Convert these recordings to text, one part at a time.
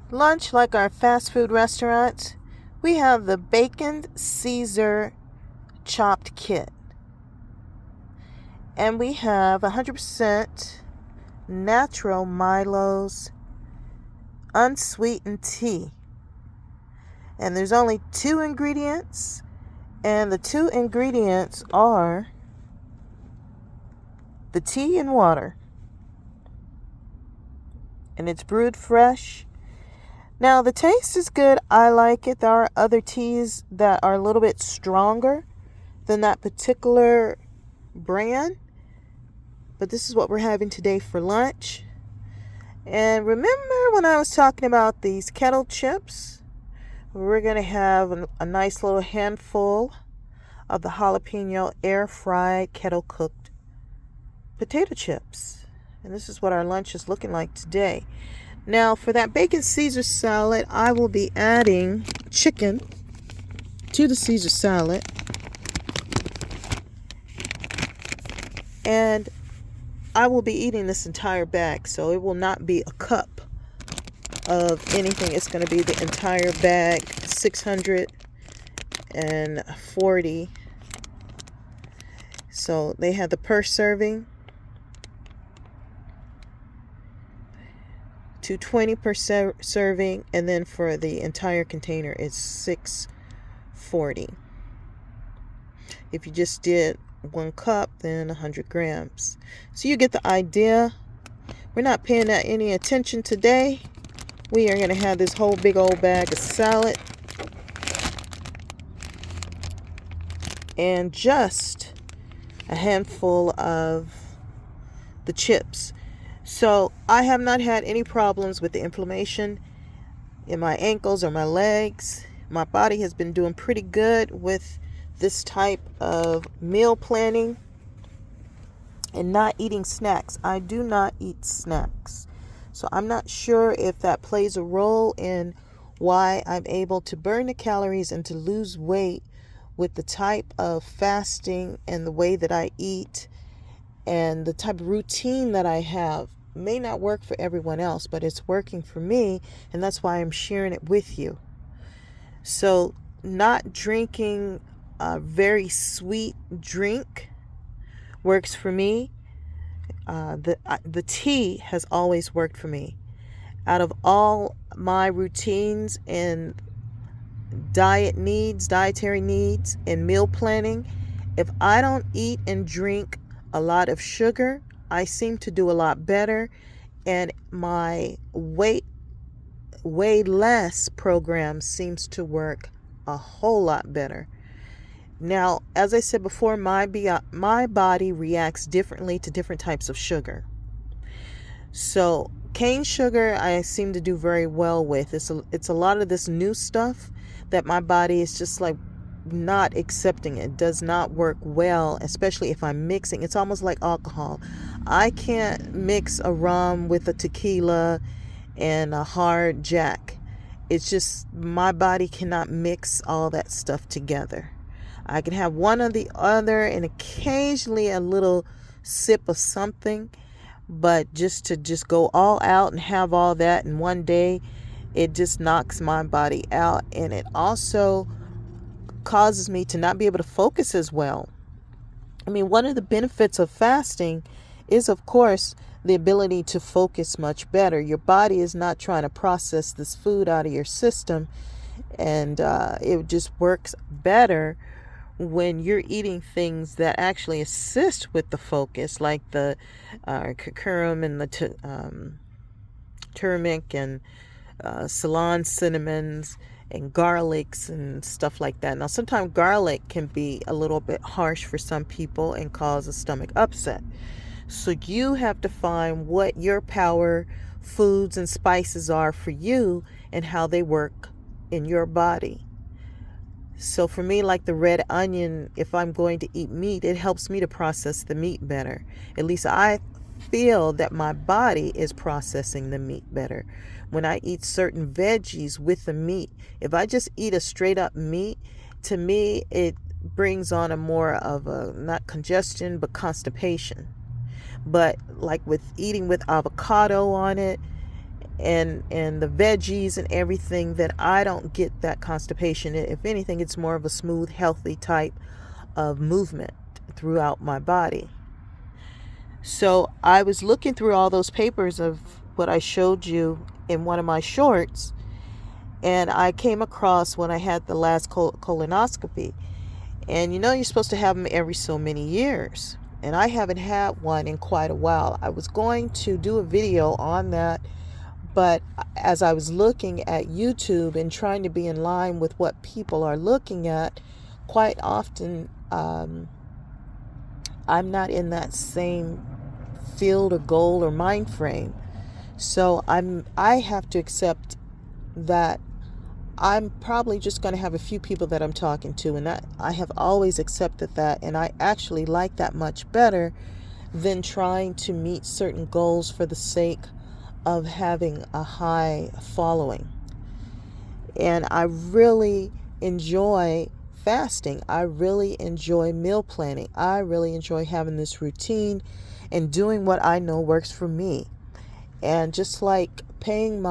Lunch, like our fast food restaurants, we have the bacon Caesar chopped kit. And we have 100% natural Milo's unsweetened tea. And there's only 2 ingredients. And the 2 ingredients are the tea and water. And it's brewed fresh. Now, the taste is good. I like it. There are other teas that are a little bit stronger than that particular brand. But this is what we're having today for lunch. And remember when I was talking about these Kettle chips? We're going to have a nice little handful of the Jalapeño air-fried kettle-cooked potato chips. And this is what our lunch is looking like today. Now, for that bacon Caesar salad, I will be adding chicken to the Caesar salad. And I will be eating this entire bag, so it will not be a cup of anything. It's going to be the entire bag, 640. So they have the per serving, 220 per serving, and then for the entire container it's 640. If you just did 1 cup, then 100 grams. So you get the idea. We're not paying that any attention today. We are going to have this whole big old bag of salad and just a handful of the chips. So I have not had any problems with the inflammation in my ankles or my legs. My body has been doing pretty good with this type of meal planning and not eating snacks. I do not eat snacks. So I'm not sure if that plays a role in why I'm able to burn the calories and to lose weight with the type of fasting and the way that I eat and the type of routine that I have. May not work for everyone else, but it's working for me, and that's why I'm sharing it with you. So not drinking a very sweet drink works for me. The tea has always worked for me. Out of all my routines and dietary needs, and meal planning, if I don't eat and drink a lot of sugar, I seem to do a lot better, and my weight less program seems to work a whole lot better. Now, as I said before, my body reacts differently to different types of sugar. So cane sugar I seem to do very well with. It's a lot of this new stuff that my body is just like not accepting. It does not work well, especially if I'm mixing. It's almost like alcohol. I can't mix a rum with a tequila and a hard Jack. It's just my body cannot mix all that stuff together. I can have one or the other and occasionally a little sip of something, but just go all out and have all that in one day, it just knocks my body out, and it also causes me to not be able to focus as well. I mean, one of the benefits of fasting is, of course, the ability to focus much better. Your body is not trying to process this food out of your system, and it just works better when you're eating things that actually assist with the focus, like the curcumin and the turmeric and Ceylon cinnamons and garlics and stuff like that. Now, sometimes garlic can be a little bit harsh for some people and cause a stomach upset. So you have to find what your power foods and spices are for you and how they work in your body. So for me, like the red onion, if I'm going to eat meat, it helps me to process the meat better. At least I feel that my body is processing the meat better. When I eat certain veggies with the meat, if I just eat a straight up meat, to me, it brings on a more of a, not congestion, but constipation. But like with eating with avocado on it and the veggies and everything, that I don't get that constipation. If anything, it's more of a smooth, healthy type of movement throughout my body. So I was looking through all those papers of what I showed you in one of my shorts, and I came across when I had the last colonoscopy. And you're supposed to have them every so many years. And I haven't had one in quite a while. I was going to do a video on that, but as I was looking at YouTube and trying to be in line with what people are looking at, quite often I'm not in that same field or goal or mind frame. So I have to accept that I'm probably just going to have a few people that I'm talking to, and that I have always accepted that, and I actually like that much better than trying to meet certain goals for the sake of having a high following. And I really enjoy fasting. I really enjoy meal planning. I really enjoy having this routine and doing what I know works for me. And just like paying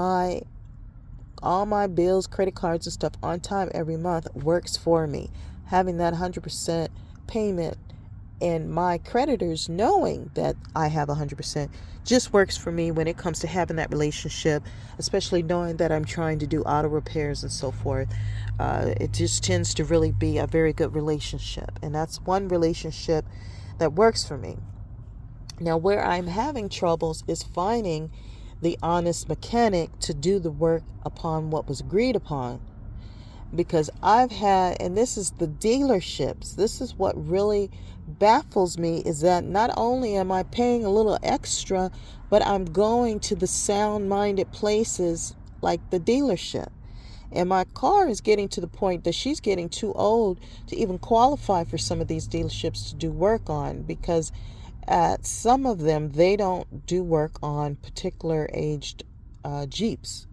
all my bills, credit cards and stuff on time every month works for me. Having that 100% payment and my creditors knowing that I have 100% just works for me when it comes to having that relationship, especially knowing that I'm trying to do auto repairs and so forth. It just tends to really be a very good relationship, and that's one relationship that works for me. Now, where I'm having troubles is finding the honest mechanic to do the work upon what was agreed upon. Because I've had, and this is the dealerships, this is what really baffles me, is that not only am I paying a little extra, but I'm going to the sound-minded places like the dealership. And my car is getting to the point that she's getting too old to even qualify for some of these dealerships to do work on, because at some of them, they don't do work on particular aged Jeeps.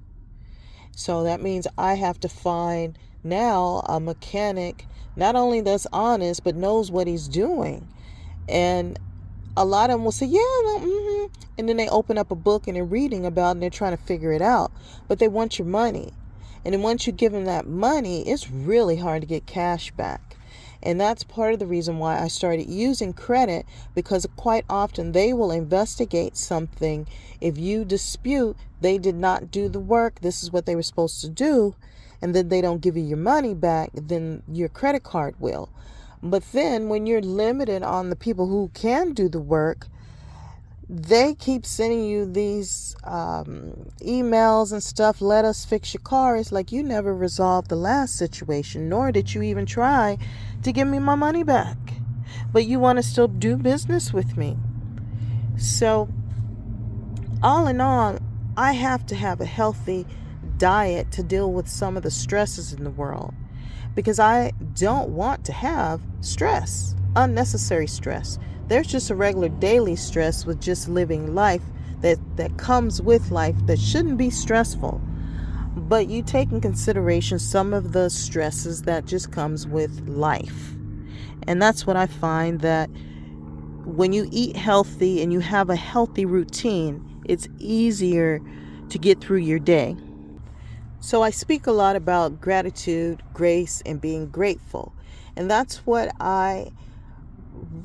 So that means I have to find now a mechanic, not only that's honest, but knows what he's doing. And a lot of them will say, yeah, no, and then they open up a book and they're reading about it and they're trying to figure it out. But they want your money. And then once you give them that money, it's really hard to get cash back. And that's part of the reason why I started using credit, because quite often they will investigate something. If you dispute, they did not do the work, this is what they were supposed to do, and then they don't give you your money back, then your credit card will. But then when you're limited on the people who can do the work, they keep sending you these emails and stuff, let us fix your car. It's like you never resolved the last situation, nor did you even try to give me my money back. But you want to still do business with me. So, all in all, I have to have a healthy diet to deal with some of the stresses in the world, because I don't want to have stress, unnecessary stress. There's just a regular daily stress with just living life that comes with life that shouldn't be stressful. But you take in consideration some of the stresses that just comes with life. And that's what I find, that when you eat healthy and you have a healthy routine, it's easier to get through your day. So I speak a lot about gratitude, grace, and being grateful. And that's what I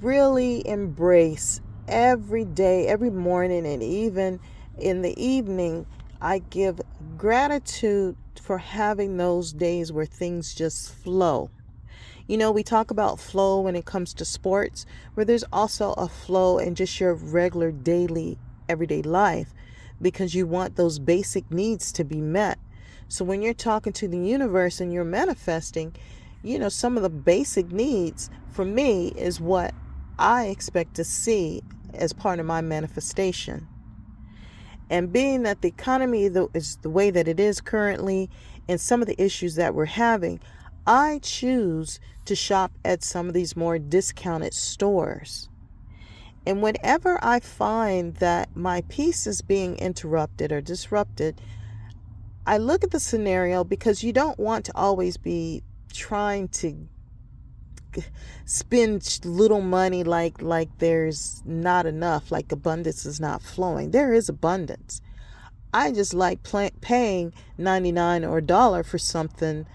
really embrace every day, every morning, and even in the evening. I give gratitude for having those days where things just flow. We talk about flow when it comes to sports, where there's also a flow in just your regular daily, everyday life, because you want those basic needs to be met. So when you're talking to the universe and you're manifesting, some of the basic needs for me is what I expect to see as part of my manifestation. And being that the economy is the way that it is currently, and some of the issues that we're having, I choose to shop at some of these more discounted stores. And whenever I find that my peace is being interrupted or disrupted, I look at the scenario, because you don't want to always be trying to spend little money like there's not enough, like abundance is not flowing. There is abundance. I just like paying 99 or a dollar for something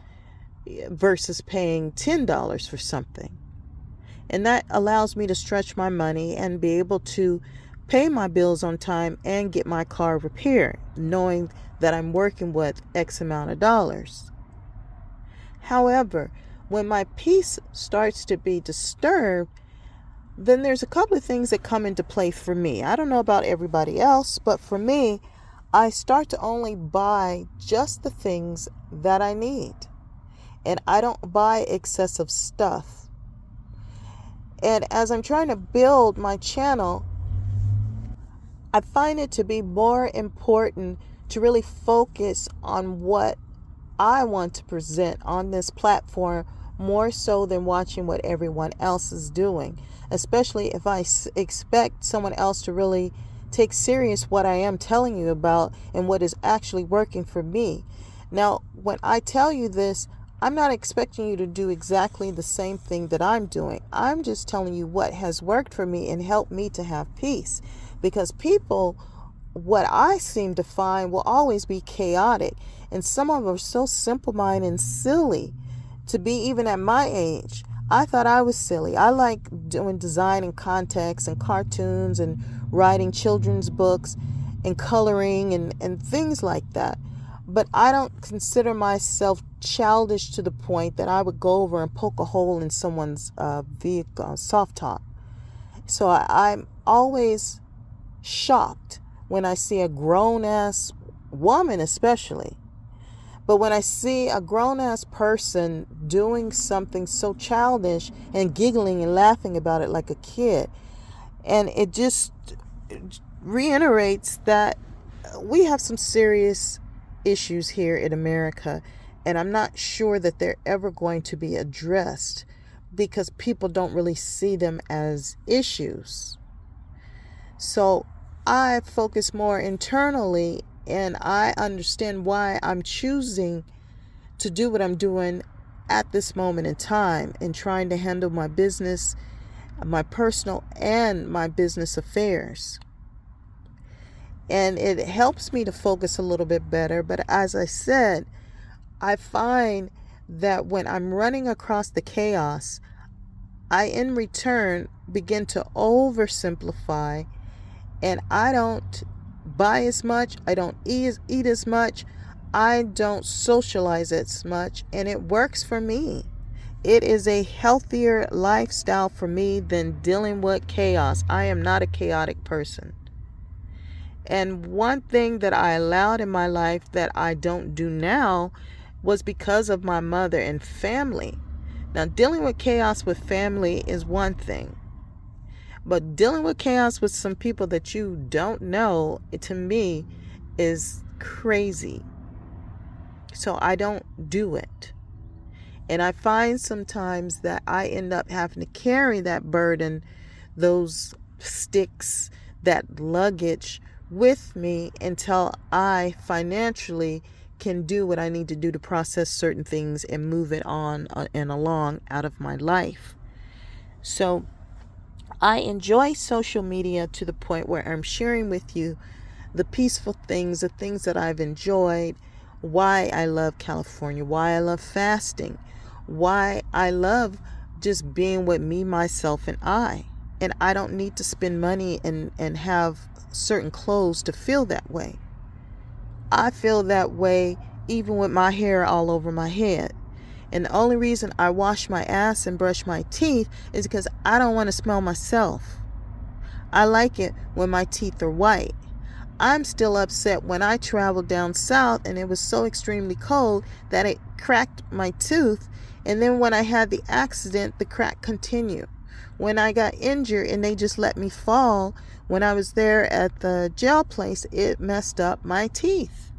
versus paying $10 for something. And that allows me to stretch my money and be able to pay my bills on time and get my car repaired, knowing that I'm working with X amount of dollars. However, when my peace starts to be disturbed, then there's a couple of things that come into play for me. I don't know about everybody else, but for me, I start to only buy just the things that I need. And I don't buy excessive stuff. And as I'm trying to build my channel, I find it to be more important to really focus on what I want to present on this platform more so than watching what everyone else is doing, especially if I expect someone else to really take serious what I am telling you about and what is actually working for me. Now, when I tell you this, I'm not expecting you to do exactly the same thing that I'm doing. I'm just telling you what has worked for me and helped me to have peace. Because people, what I seem to find, will always be chaotic. And some of them are so simple-minded and silly to be even at my age. I thought I was silly. I like doing design and context and cartoons and writing children's books and coloring and things like that. But I don't consider myself childish to the point that I would go over and poke a hole in someone's vehicle, soft top. So I'm always shocked when I see a grown-ass woman especially. But when I see a grown-ass person doing something so childish and giggling and laughing about it like a kid, and it just reiterates that we have some serious issues here in America, and I'm not sure that they're ever going to be addressed because people don't really see them as issues. So I focus more internally, and I understand why I'm choosing to do what I'm doing at this moment in time and trying to handle my business, my personal and my business affairs. And it helps me to focus a little bit better. But as I said, I find that when I'm running across the chaos, I in return begin to oversimplify, and I don't buy as much, I don't eat as much, I don't socialize as much, and it works for me. It is a healthier lifestyle for me than dealing with chaos. I am not a chaotic person. And one thing that I allowed in my life that I don't do now was because of my mother and family. Now, dealing with chaos with family is one thing, but dealing with chaos with some people that you don't know, to me, is crazy. So I don't do it. And I find sometimes that I end up having to carry that burden, those sticks, that luggage with me until I financially can do what I need to do to process certain things and move it on and along out of my life. So I enjoy social media to the point where I'm sharing with you the peaceful things, the things that I've enjoyed, why I love California, why I love fasting, why I love just being with me, myself, and I. And I don't need to spend money and have certain clothes to feel that way. I feel that way even with my hair all over my head. And the only reason I wash my ass and brush my teeth is because I don't want to smell myself. I like it when my teeth are white. I'm still upset when I traveled down south and it was so extremely cold that it cracked my tooth. And then when I had the accident, the crack continued. When I got injured and they just let me fall, when I was there at the jail place, it messed up my teeth.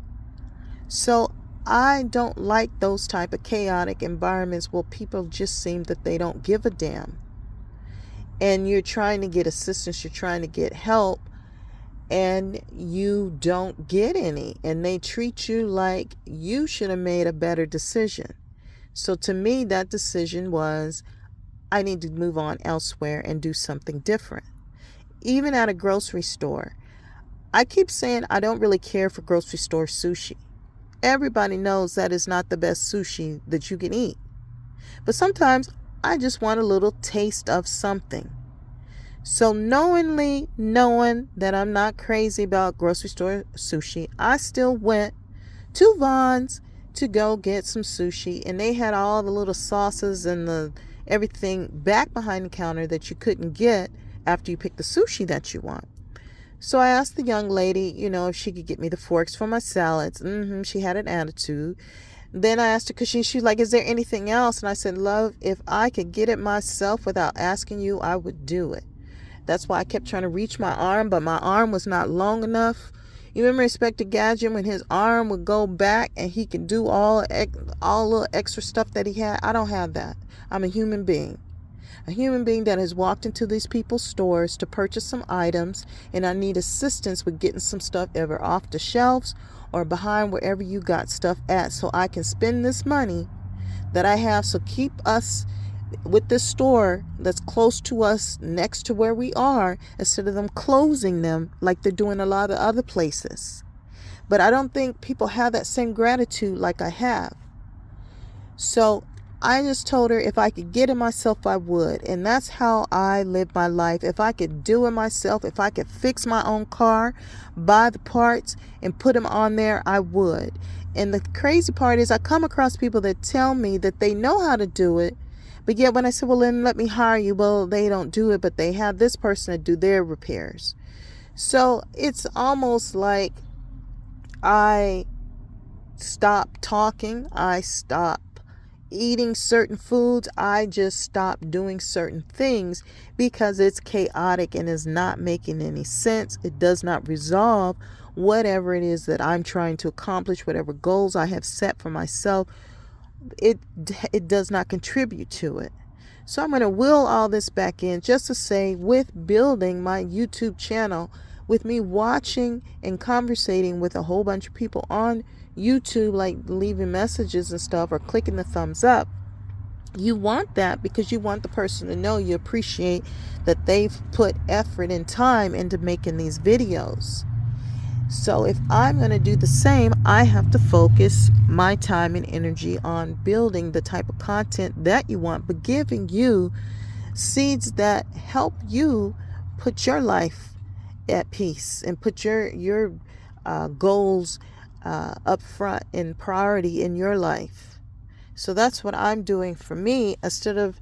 So I don't like those type of chaotic environments where people just seem that they don't give a damn. And you're trying to get assistance, you're trying to get help, and you don't get any. And they treat you like you should have made a better decision. So to me, that decision was, I need to move on elsewhere and do something different. Even at a grocery store, I keep saying I don't really care for grocery store sushi. Everybody knows that is not the best sushi that you can eat. But sometimes I just want a little taste of something. So knowing that I'm not crazy about grocery store sushi, I still went to Vons to go get some sushi, and they had all the little sauces and the everything back behind the counter that you couldn't get after you pick the sushi that you want. So I asked the young lady, if she could get me the forks for my salads. She had an attitude. Then I asked her, because she's like, is there anything else? And I said, love, if I could get it myself without asking you, I would do it. That's why I kept trying to reach my arm, but my arm was not long enough. You remember Inspector Gadget when his arm would go back and he could do all little extra stuff that he had? I don't have that. I'm a human being. A human being that has walked into these people's stores to purchase some items, and I need assistance with getting some stuff either off the shelves or behind wherever you got stuff at, so I can spend this money that I have. So keep us with this store that's close to us, next to where we are, instead of them closing them like they're doing a lot of other places. But I don't think people have that same gratitude like I have. So I just told her if I could get it myself, I would. And that's how I live my life. If I could do it myself, if I could fix my own car, buy the parts and put them on there, I would. And the crazy part is I come across people that tell me that they know how to do it, but yet when I say, well, then let me hire you, well, they don't do it, but they have this person to do their repairs. So it's almost like I stop talking, I stop eating certain foods, I just stop doing certain things because it's chaotic and is not making any sense. It does not resolve whatever it is that I'm trying to accomplish, whatever goals I have set for myself. It does not contribute to it. So I'm going to will all this back in just to say, with building my YouTube channel, with me watching and conversating with a whole bunch of people on YouTube, like leaving messages and stuff or clicking the thumbs up, you want that because you want the person to know you appreciate that they've put effort and time into making these videos. So if I'm going to do the same, I have to focus my time and energy on building the type of content that you want, but giving you seeds that help you put your life at peace and put your goals up front in priority in your life. So that's what I'm doing for me, instead of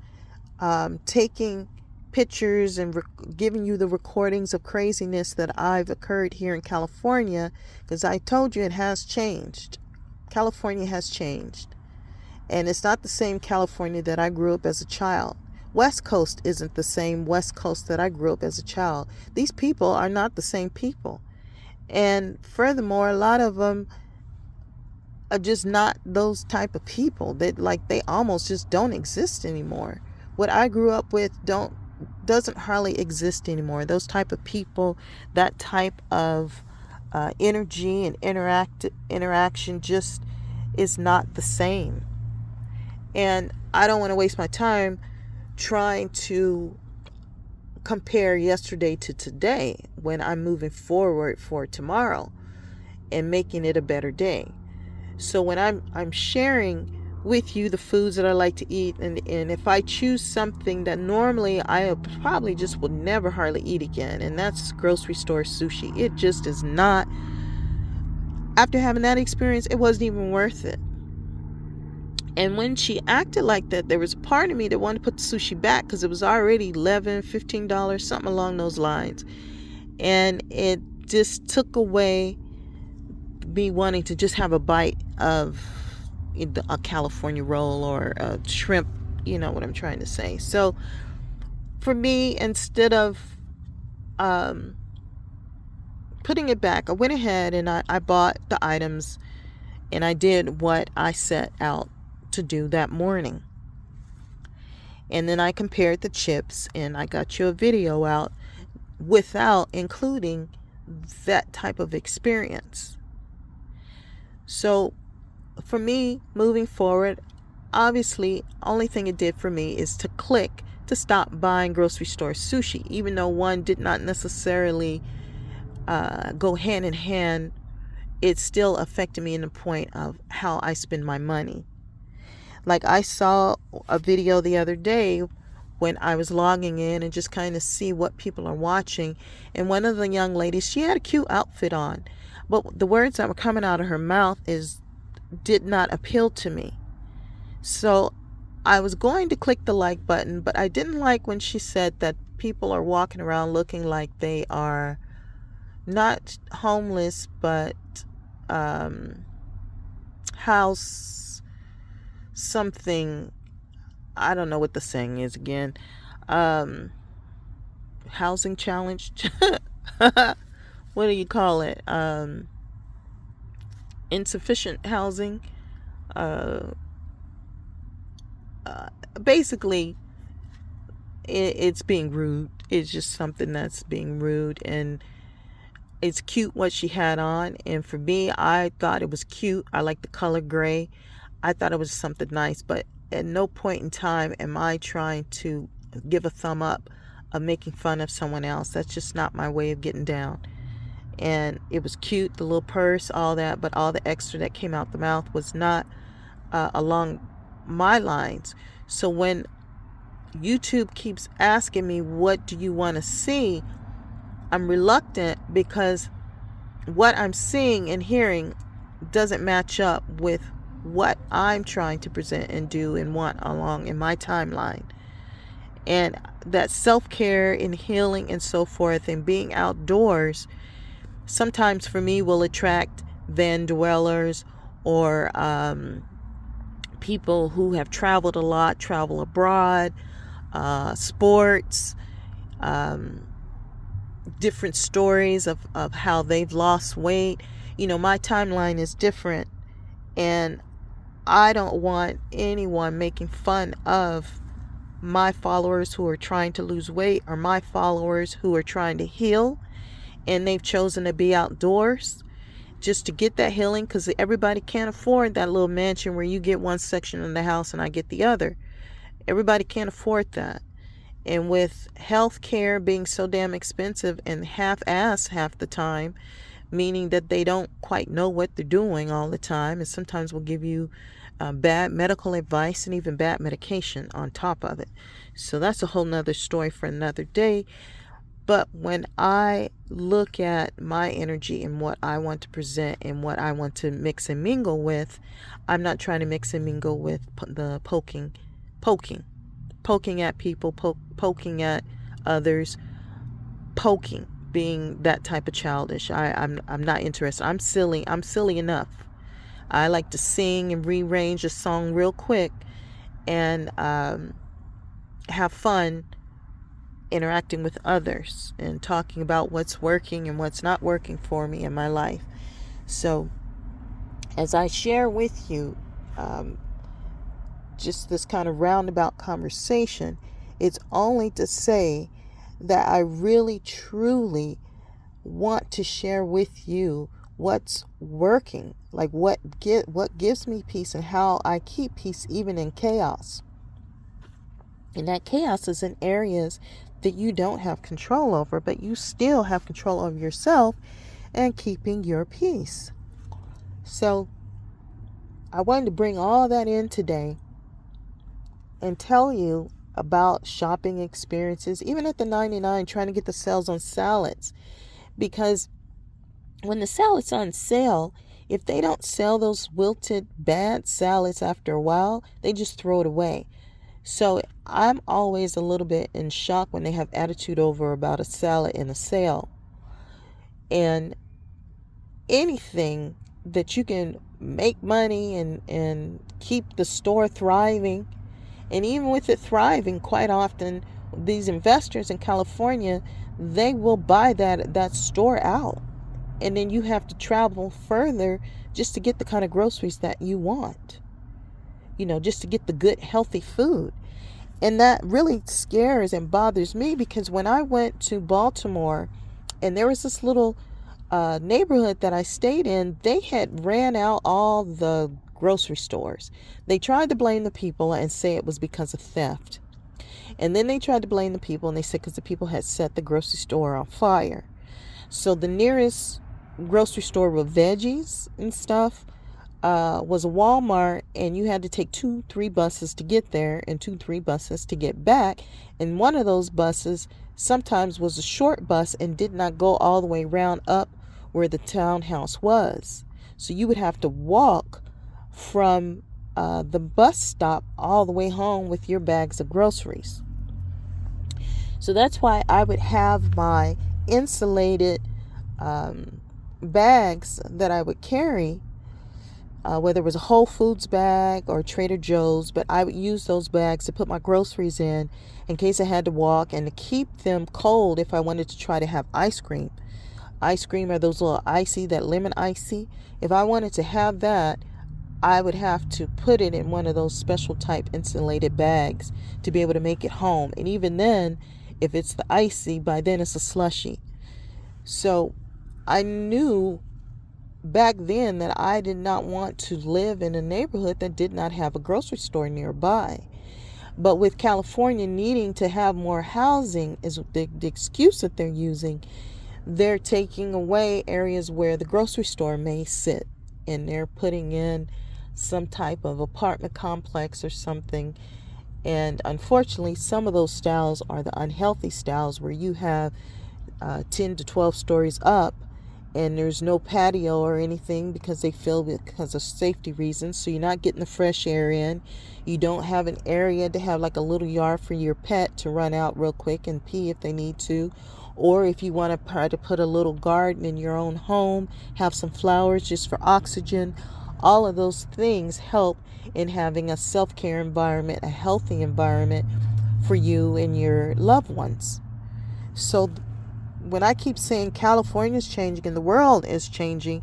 taking pictures and giving you the recordings of craziness that I've occurred here in California, because I told you it has changed. California has changed, and it's not the same California that I grew up as a child. West Coast isn't the same West Coast that I grew up as a child. These people are not the same people, and furthermore, a lot of them are just not those type of people. That they almost just don't exist anymore. What I grew up with doesn't hardly exist anymore. Those type of people, that type of energy and interaction just is not the same. And I don't want to waste my time trying to compare yesterday to today when I'm moving forward for tomorrow and making it a better day. So when I'm sharing with you the foods that I like to eat, and if I choose something that normally I probably just would never hardly eat again, and that's grocery store sushi. It just is not. After having that experience, it wasn't even worth it. And when she acted like that, there was a part of me that wanted to put the sushi back because it was already $11, $15, something along those lines. And it just took away me wanting to just have a bite of a California roll or a shrimp, you know what I'm trying to say. So for me, instead of putting it back, I went ahead and I bought the items, and I did what I set out to do that morning. And then I compared the chips, and I got you a video out without including that type of experience. So for me, moving forward, obviously, only thing it did for me is to click to stop buying grocery store sushi, even though one did not necessarily go hand in hand, it still affected me in the point of how I spend my money. Like, I saw a video the other day when I was logging in and just kind of see what people are watching. And one of the young ladies, she had a cute outfit on, but the words that were coming out of her mouth did not appeal to me. So I was going to click the like button, but I didn't like when she said that people are walking around looking like they are not homeless, but house something. I don't know what the saying is again. Housing challenged. What do you call it? Insufficient housing. Basically, it's being rude. It's just something that's being rude, and it's cute what she had on. And for me, I thought it was cute. I like the color gray. I thought it was something nice, but at no point in time am I trying to give a thumb up of making fun of someone else. That's just not my way of getting down. And it was cute, the little purse, all that, but all the extra that came out the mouth was not along my lines. So when YouTube keeps asking me, what do you want to see? I'm reluctant, because what I'm seeing and hearing doesn't match up with what I'm trying to present and do and want along in my timeline. And that self-care and healing and so forth and being outdoors sometimes for me will attract van dwellers or people who have traveled a lot, travel abroad, sports, different stories of how they've lost weight. My timeline is different, and I don't want anyone making fun of my followers who are trying to lose weight, or my followers who are trying to heal, and they've chosen to be outdoors just to get that healing, because everybody can't afford that little mansion where you get one section of the house and I get the other. Everybody can't afford that. And with health care being so damn expensive and half-assed half the time, meaning that they don't quite know what they're doing all the time, and sometimes will give you bad medical advice and even bad medication on top of it. So that's a whole nother story for another day. But when I look at my energy and what I want to present and what I want to mix and mingle with, I'm not trying to mix and mingle with the poking at people, poking at others, being that type of childish. I'm not interested. I'm silly enough. I like to sing and rearrange a song real quick and have fun interacting with others and talking about what's working and what's not working for me in my life. So as I share with you just this kind of roundabout conversation, it's only to say that I really truly want to share with you what's working, like what gives me peace and how I keep peace even in chaos. And that chaos is in areas that you don't have control over, but you still have control over yourself and keeping your peace. So I wanted to bring all that in today and tell you about shopping experiences, even at the 99, trying to get the sales on salads. Because when the salad's on sale, if they don't sell those wilted bad salads after a while, they just throw it away. So I'm always a little bit in shock when they have attitude over about a salad in a sale. And anything that you can make money and keep the store thriving, and even with it thriving, quite often these investors in California, they will buy that store out, and then you have to travel further just to get the kind of groceries that you want, just to get the good healthy food. And that really scares and bothers me, because when I went to Baltimore and there was this little neighborhood that I stayed in, they had ran out all the grocery stores. They tried to blame the people and say it was because of theft. And then they tried to blame the people and they said because the people had set the grocery store on fire. So the nearest grocery store with veggies and stuff was a Walmart, and you had to take 2-3 buses to get there and 2-3 buses to get back. And one of those buses sometimes was a short bus and did not go all the way round up where the townhouse was. So you would have to walk from the bus stop all the way home with your bags of groceries. So that's why I would have my insulated bags that I would carry, whether it was a Whole Foods bag or Trader Joe's, but I would use those bags to put my groceries in case I had to walk, and to keep them cold if I wanted to try to have ice cream. Ice cream are those little icy, that lemon icy. If I wanted to have that, I would have to put it in one of those special type insulated bags to be able to make it home. And even then, if it's the icy, by then it's a slushy. So I knew back then that I did not want to live in a neighborhood that did not have a grocery store nearby. But with California needing to have more housing is the excuse that they're using. They're taking away areas where the grocery store may sit, and they're putting in some type of apartment complex or something. And unfortunately, some of those styles are the unhealthy styles where you have 10 to 12 stories up, and there's no patio or anything because they feel because of safety reasons. So you're not getting the fresh air in. You don't have an area to have like a little yard for your pet to run out real quick and pee if they need to. Or if you want to try to put a little garden in your own home, have some flowers just for oxygen. All of those things help in having a self-care environment, a healthy environment for you and your loved ones. So when I keep saying California is changing and the world is changing,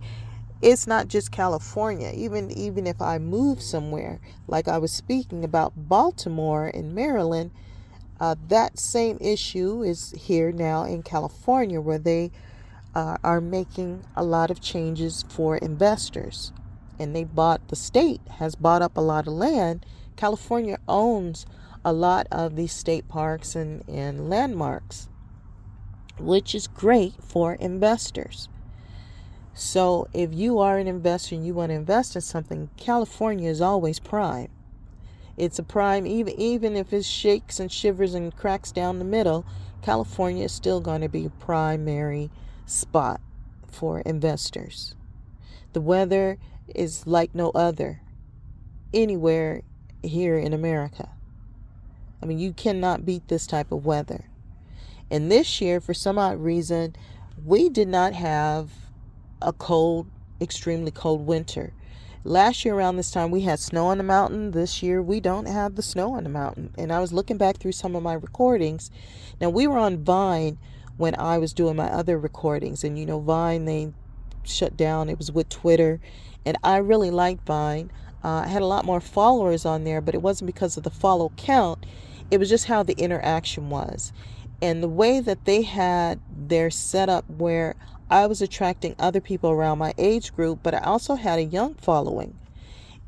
it's not just California. Even if I move somewhere, like I was speaking about Baltimore and Maryland, that same issue is here now in California, where they are making a lot of changes for investors. And the state has bought up a lot of land. California owns a lot of these state parks and landmarks, which is great for investors. So if you are an investor and you want to invest in something, California is always prime. It's a prime, even if it shakes and shivers and cracks down the middle, California is still going to be a primary spot for investors. The weather is like no other anywhere here in America. I mean, you cannot beat this type of weather. And this year, for some odd reason, we did not have a extremely cold winter. Last year around this time, we had snow on the mountain. This year, we don't have the snow on the mountain. And I was looking back through some of my recordings. Now, we were on Vine when I was doing my other recordings. And, Vine, they shut down. It was with Twitter. And I really liked Vine. I had a lot more followers on there, but it wasn't because of the follow count. It was just how the interaction was. And the way that they had their setup where I was attracting other people around my age group, but I also had a young following.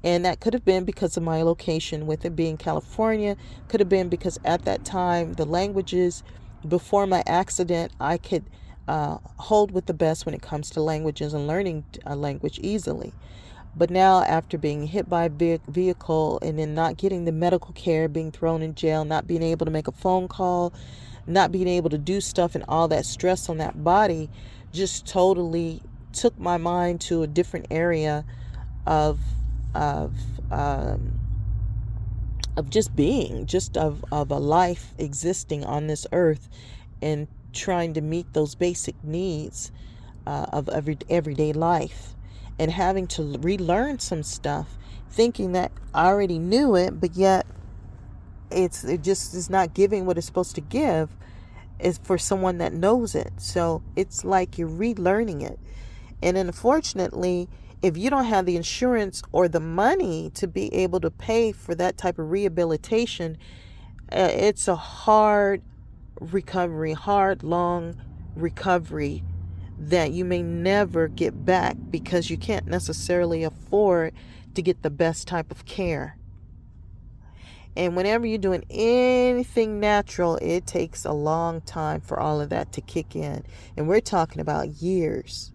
And that could have been because of my location, with it being California. Could have been because at that time, the languages, before my accident, I could hold with the best when it comes to languages and learning a language easily. But now, after being hit by a vehicle and then not getting the medical care, being thrown in jail, not being able to make a phone call, not being able to do stuff, and all that stress on that body just totally took my mind to a different area of just being, of a life existing on this earth and trying to meet those basic needs of everyday life, and having to relearn some stuff, thinking that I already knew it, but yet it just is not giving what it's supposed to give is for someone that knows it. So it's like you're relearning it. And unfortunately, if you don't have the insurance or the money to be able to pay for that type of rehabilitation, it's a hard recovery, long recovery that you may never get back, because you can't necessarily afford to get the best type of care. And whenever you're doing anything natural, it takes a long time for all of that to kick in. And we're talking about years.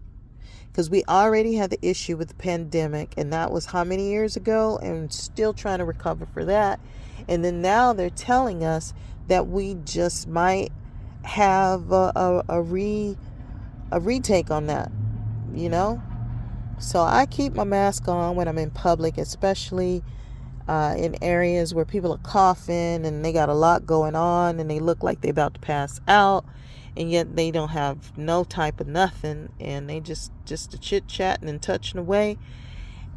Because we already had the issue with the pandemic, and that was how many years ago, and still trying to recover for that. And then now they're telling us that we just might have a retake on that, you know? So I keep my mask on when I'm in public, especially in areas where people are coughing and they got a lot going on and they look like they're about to pass out, and yet they don't have no type of nothing, and they just a chit-chatting and touching away.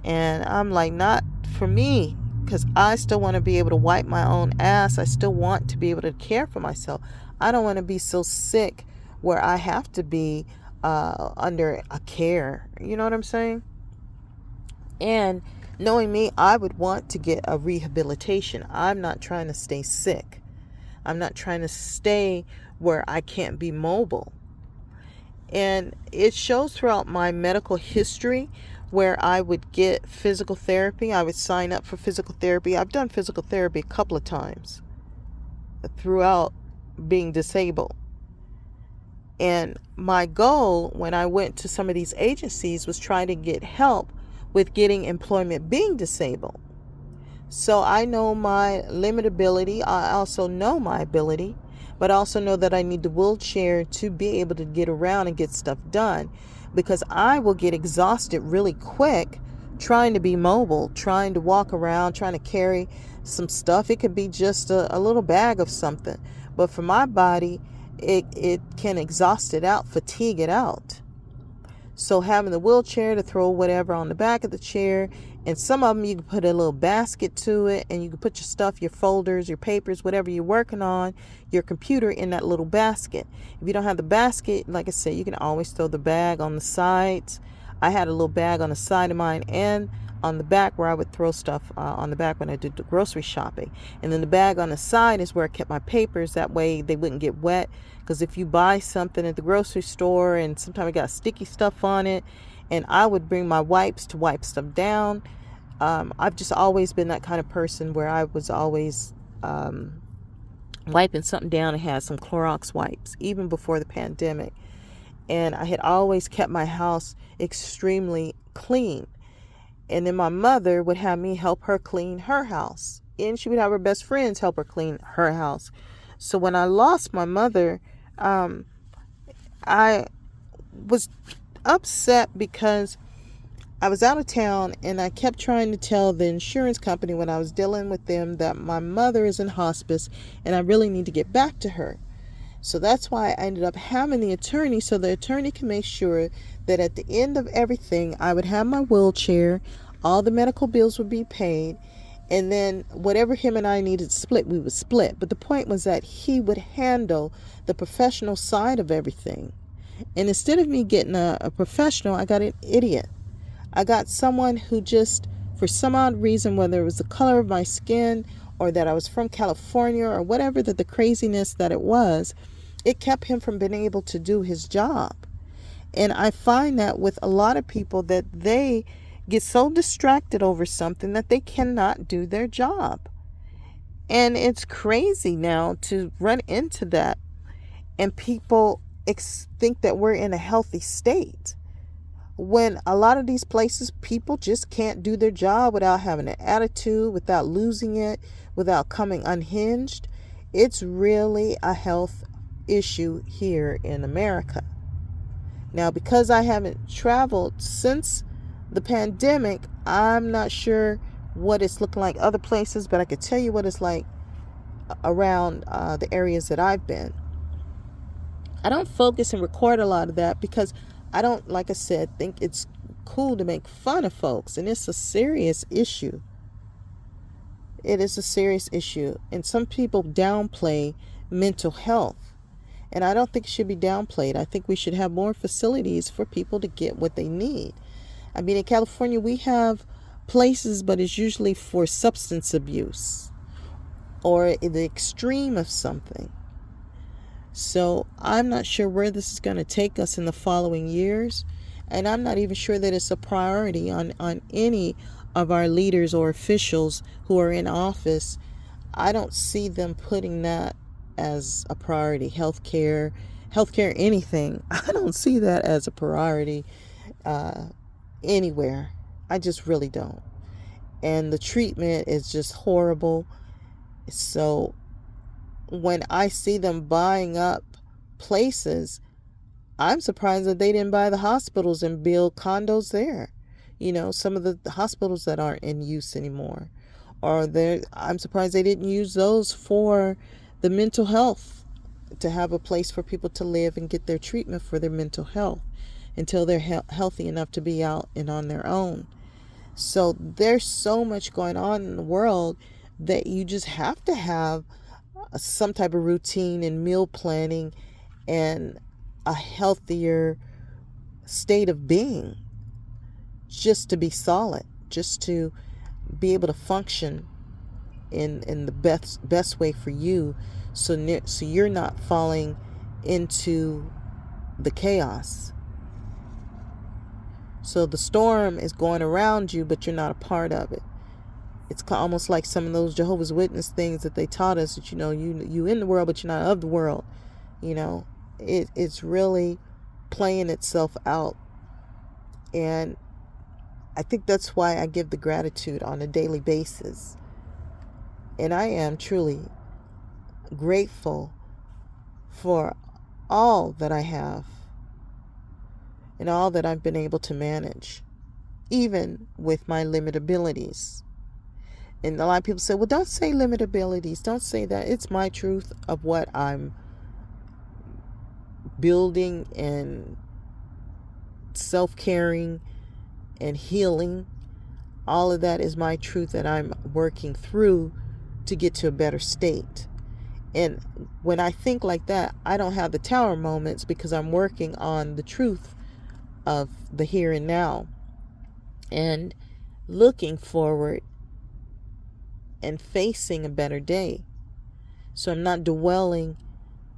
And I'm like, not for me, because I still want to be able to wipe my own ass. I still want to be able to care for myself. I don't want to be so sick where I have to be under a care. You know what I'm saying? And knowing me, I would want to get a rehabilitation. I'm not trying to stay sick. I'm not trying to stay where I can't be mobile. And it shows throughout my medical history where I would get physical therapy. I would sign up for physical therapy. I've done physical therapy a couple of times throughout being disabled. And my goal when I went to some of these agencies was trying to get help with getting employment being disabled. So I know my limited ability. I also know my ability, but I also know that I need the wheelchair to be able to get around and get stuff done, because I will get exhausted really quick trying to be mobile, trying to walk around, trying to carry some stuff. It could be just a little bag of something, but for my body, it can exhaust it out, fatigue it out. So having the wheelchair to throw whatever on the back of the chair, and some of them you can put a little basket to it, and you can put your stuff, your folders, your papers, whatever you're working on, your computer in that little basket. If you don't have the basket, like I said, you can always throw the bag on the sides. I had a little bag on the side of mine and on the back where I would throw stuff on the back when I did the grocery shopping. And then the bag on the side is where I kept my papers. That way they wouldn't get wet. Because if you buy something at the grocery store and sometimes it got sticky stuff on it, and I would bring my wipes to wipe stuff down. I've just always been that kind of person where I was always wiping something down and had some Clorox wipes, even before the pandemic. And I had always kept my house extremely clean. And then my mother would have me help her clean her house. And she would have her best friends help her clean her house. So when I lost my mother, I was upset because I was out of town, and I kept trying to tell the insurance company when I was dealing with them that my mother is in hospice and I really need to get back to her. So that's why I ended up having the attorney, so the attorney can make sure that at the end of everything, I would have my wheelchair, all the medical bills would be paid, and then whatever him and I needed to split, we would split. But the point was that he would handle the professional side of everything. And instead of me getting a professional, I got an idiot. I got someone who just, for some odd reason, whether it was the color of my skin or that I was from California or whatever, that the craziness that it was, it kept him from being able to do his job. And I find that with a lot of people, that they get so distracted over something that they cannot do their job. And it's crazy now to run into that, and people think that we're in a healthy state, when a lot of these places, people just can't do their job without having an attitude, without losing it, without coming unhinged. It's really a health issue here in America. Now, because I haven't traveled since the pandemic, I'm not sure what it's looking like other places, but I could tell you what it's like around the areas that I've been. I don't focus and record a lot of that because I don't, like I said, think it's cool to make fun of folks. And it's a serious issue. It is a serious issue. And some people downplay mental health. And I don't think it should be downplayed. I think we should have more facilities for people to get what they need. I mean, in California, we have places, but it's usually for substance abuse or the extreme of something. So I'm not sure where this is going to take us in the following years. And I'm not even sure that it's a priority on any of our leaders or officials who are in office. I don't see them putting that as a priority. Healthcare, anything. I don't see that as a priority anywhere. I just really don't. And the treatment is just horrible. So when I see them buying up places, I'm surprised that they didn't buy the hospitals and build condos there. Some of the hospitals that aren't in use anymore. I'm surprised they didn't use those for the mental health, to have a place for people to live and get their treatment for their mental health until they're healthy enough to be out and on their own. So there's so much going on in the world that you just have to have some type of routine and meal planning and a healthier state of being, just to be solid, just to be able to function in the best way for you, so you're not falling into the chaos. So the storm is going around you, but you're not a part of it. It's almost like some of those Jehovah's Witness things that they taught us, that you in the world, but you're not of the world. It's really playing itself out. And I think that's why I give the gratitude on a daily basis. And I am truly grateful for all that I have and all that I've been able to manage, even with my limited abilities. And a lot of people say, well, don't say limited abilities. Don't say that. It's my truth of what I'm building and self-caring and healing. All of that is my truth that I'm working through to get to a better state. And when I think like that, I don't have the tower moments, because I'm working on the truth of the here and now and looking forward and facing a better day. So I'm not dwelling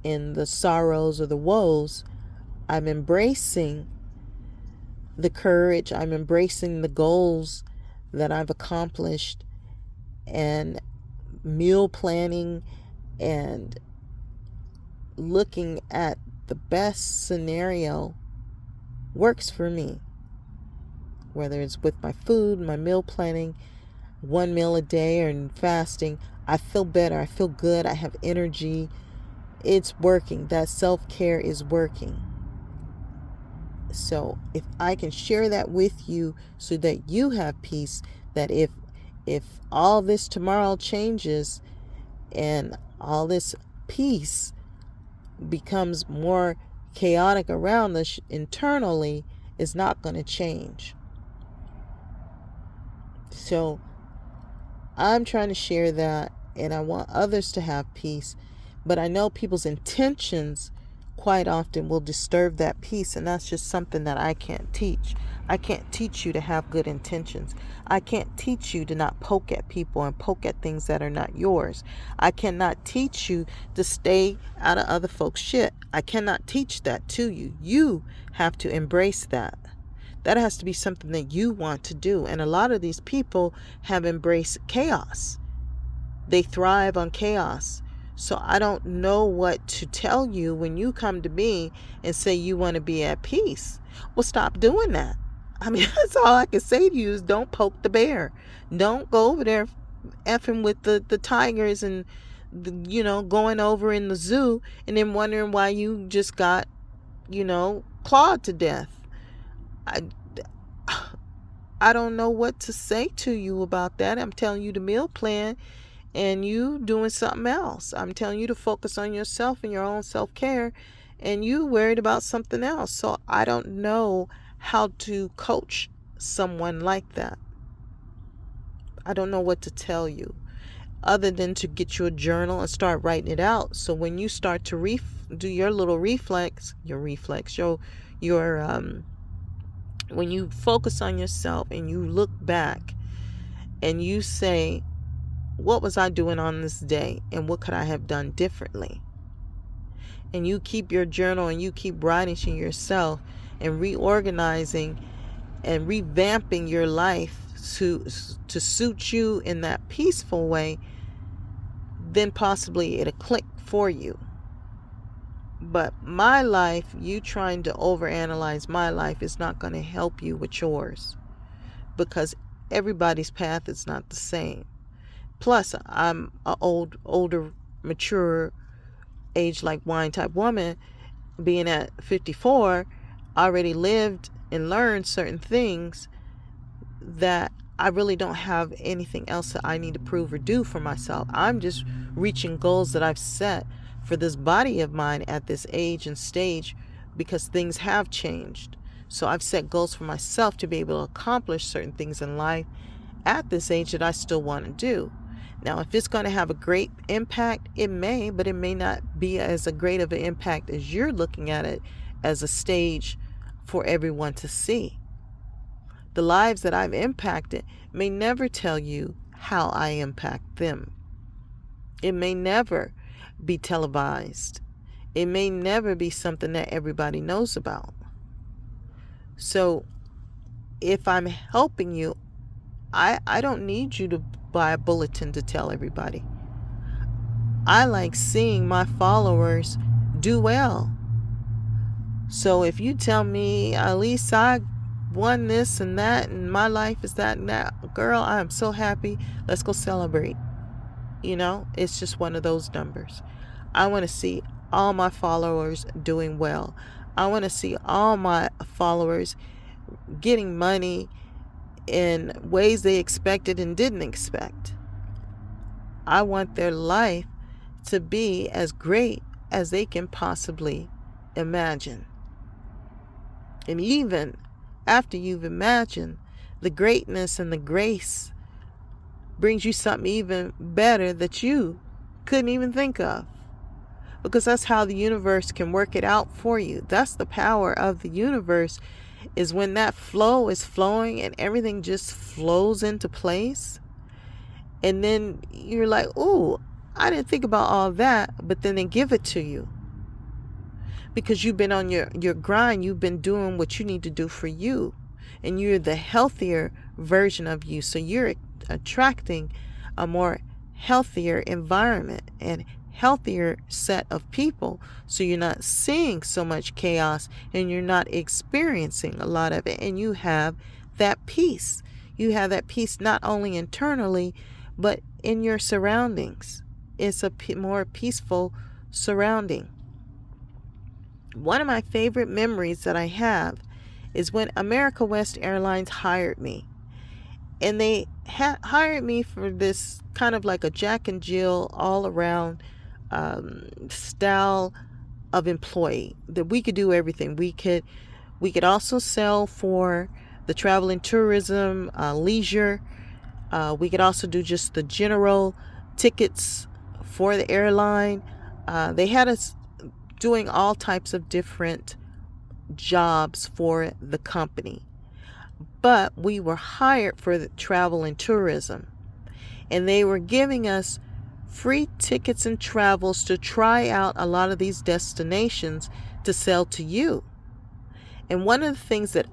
in the sorrows or the woes. I'm embracing the courage. I'm embracing the goals that I've accomplished, and meal planning and looking at the best scenario works for me. Whether it's with my food, my meal planning, one meal a day, or fasting, I feel better. I feel good. I have energy. It's working. That self-care is working. So if I can share that with you so that you have peace, that if all this tomorrow changes and all this peace becomes more chaotic around us internally, is not going to change. So I'm trying to share that, and I want others to have peace, but I know people's intentions quite often will disturb that peace, and that's just something that I can't teach. I can't teach you to have good intentions. I can't teach you to not poke at people and poke at things that are not yours. I cannot teach you to stay out of other folks' shit. I cannot teach that to you. You have to embrace that. That has to be something that you want to do. And a lot of these people have embraced chaos. They thrive on chaos. So I don't know what to tell you when you come to me and say you want to be at peace. Well, stop doing that. I mean, that's all I can say to you is don't poke the bear. Don't go over there effing with the tigers and, going over in the zoo and then wondering why you just got, clawed to death. I don't know what to say to you about that. I'm telling you the meal plan and you doing something else. I'm telling you to focus on yourself and your own self-care, and you worried about something else. So I don't know how to coach someone like that. I don't know what to tell you other than to get you a journal and start writing it out. So when you start to do your little when you focus on yourself and you look back and you say, what was I doing on this day and what could I have done differently? And you keep your journal and you keep writing to yourself and reorganizing and revamping your life to suit you in that peaceful way, then possibly it'll click for you. But my life, you trying to overanalyze my life is not going to help you with yours, because everybody's path is not the same. Plus, I'm a older, mature, age like wine type woman. Being at 54, I already lived and learned certain things that I really don't have anything else that I need to prove or do for myself. I'm just reaching goals that I've set for this body of mine at this age and stage, because things have changed. So I've set goals for myself to be able to accomplish certain things in life at this age that I still want to do. Now, if it's going to have a great impact, it may, but it may not be as a great of an impact as you're looking at it as a stage for everyone to see. The lives that I've impacted may never tell you how I impact them. It may never be televised. It may never be something that everybody knows about. So if I'm helping you, I don't need you to buy a bulletin to tell everybody. I like seeing my followers do well. So if you tell me, at least I won this and that, and my life is that and that, girl, I am so happy. Let's go celebrate. It's just one of those numbers. I want to see all my followers doing well. I want to see all my followers getting money in ways they expected and didn't expect. I want their life to be as great as they can possibly imagine. And even after you've imagined, the greatness and the grace brings you something even better that you couldn't even think of. Because that's how the universe can work it out for you. That's the power of the universe, is when that flow is flowing and everything just flows into place. And then you're like, ooh, I didn't think about all that. But then they give it to you. Because you've been on your grind. You've been doing what you need to do for you. And you're the healthier version of you. So you're attracting a more healthier environment and healthier set of people. So you're not seeing so much chaos and you're not experiencing a lot of it. And you have that peace. You have that peace not only internally, but in your surroundings. It's a more peaceful surrounding. One of my favorite memories that I have is when America West Airlines hired me. And they hired me for this kind of like a Jack and Jill all around style of employee, that we could do everything. We could also sell for the travel and tourism, leisure. We could also do just the general tickets for the airline. They had us doing all types of different jobs for the company. But we were hired for the travel and tourism. And they were giving us free tickets and travels to try out a lot of these destinations to sell to you. And one of the things that